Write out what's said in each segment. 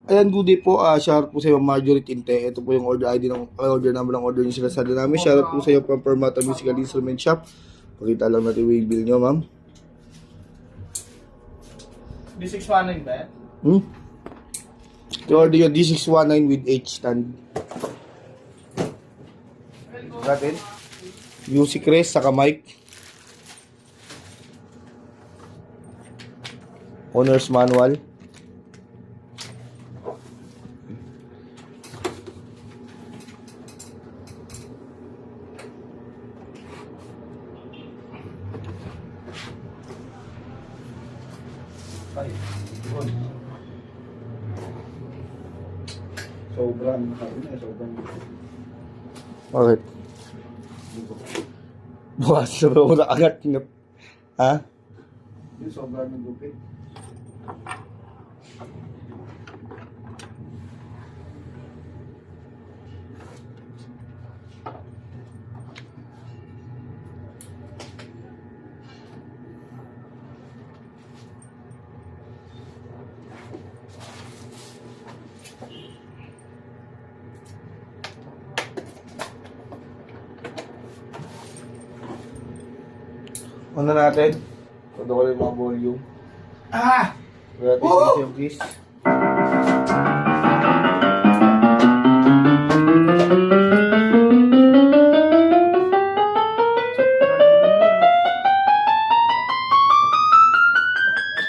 Ayan, good day po. Shoutout po sa iyo, Marjorie Tinte. Ito po yung order ID ng order number ng order niyo sila sa namin. Shoutout po sa iyo from Permata Musical Instrument Shop. Pakita lang natin yung bill niyo, ma'am. D619 ba yan? Yung order yung D619 with H stand. Natin. Music rest, saka mic. Owner's manual. Sobrang Bakit? Bukas na ba na agad? Ha? yung sobrang nagupit. Ano natin? Todo ko yung mga volume. Ah! Relative yung keys.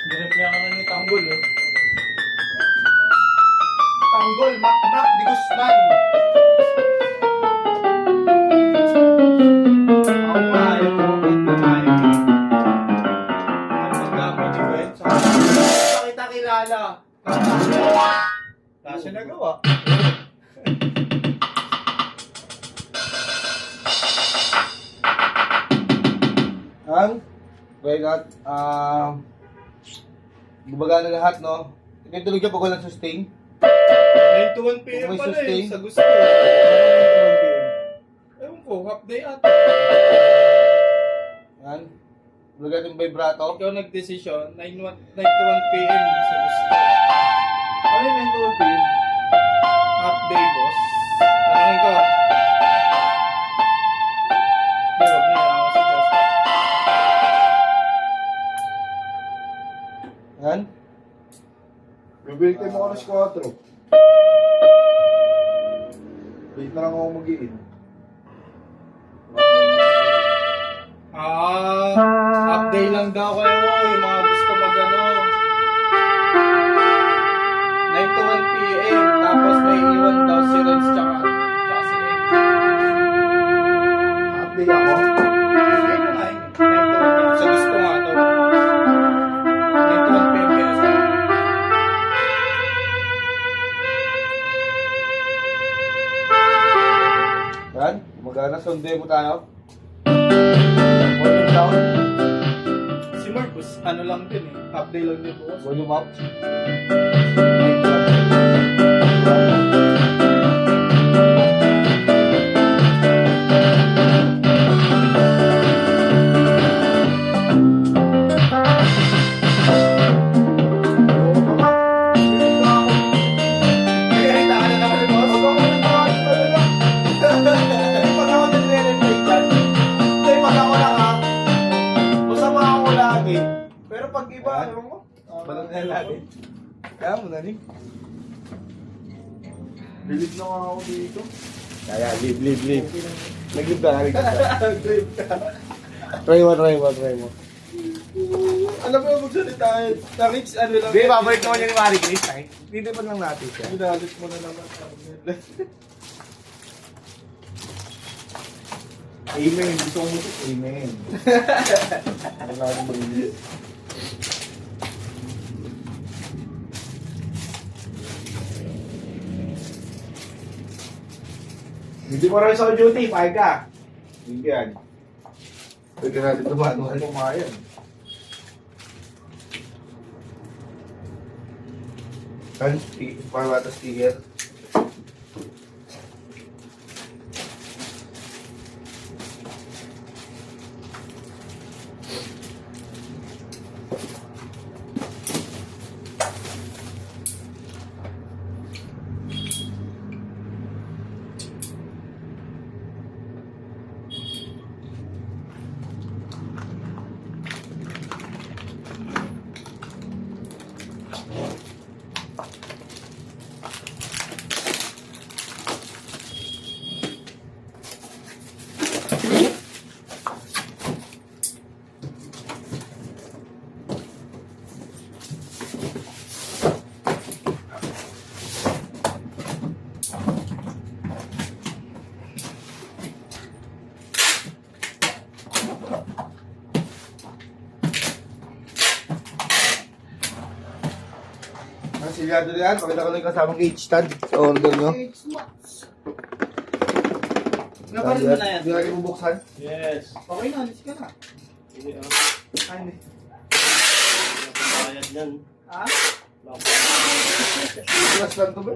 Dinipya ka na ni Tanggol, oh. Tanggol, Mac de Guzman. Ako nga, ayaw mo magmamahay. Ano magdamay di ba yun? Sa kita kilala. Kasi nagawa. Ang? Kaya nga, gumagana lahat, no? Ito tulog siya pag walang sustain. 9 to 1 p.m. May pala sustain. eh, sa gusto. 9 to 1 p.m. Ewan ko, half day ata. Yan. Gumagana yung vibrato. Ikaw nag-desisyon, 9 to 1 p.m. sa gusto. Ano yung 9 to 1 p.m.? Half day, boss. Tanongin ko. Di, wag na, ako sa boss. Yan. Bibili tayo mo alas 4. Wait na lang ako mag-iin. Half day lang daw kayo, yung mga gusto mag-ano. 9 to 1 p.m. Tapos may iwan daw si Renz tsaka si Ed. Update ako. Ay, na nga yun. 9 to 1 p.m. Sa gusto nga daw. 9 to 1 p.m. kaya sa... Yan. Gumagana. Sunday mo tayo. Volume down. Si Marcus, ano lang din eh. Half day lang din bukas. Volume up. Kaya ka na naman ni boss. Pag ako nagre-reply dyan, hindi, pag ako lang ha, masama ako lagi. Pero pag iba, ano mo? Balang na lagi. Kaya mo na rin. Bilib na nga ako dito. Kaya, leave. Nag-leave ka, nag-leave ka. Grave ka. Try mo. Alam mo yung magsalita eh. Nakits, ano lang. Hindi, babalik naman yung Marie Chris. Hindi pa lang natin siya. Minalit mo na naman. Amen. Gusto ko mutik. Amen. Ano natin mo rin. Hindi mo rin sa duty, pahig ka. Hindi yan. Pwede natin tumaan. Pumayan. Kan, para mata sticker. Ang silyado na yan, pakita ko lang yung kasamang H-stand sa order nyo. Napalit mo na yan. Hindi natin bubuksan. Yes. Okay na, alis ka na. Sige, Ay, hindi. bayad yan. Ha? Plus lang to ba?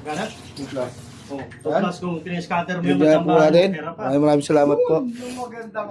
Ganap? Plus. Oh, 2 plus kung tiniscatter mo yung Bigyan po magtambahan, natin. pera pa. Maraming salamat po. Yung magandang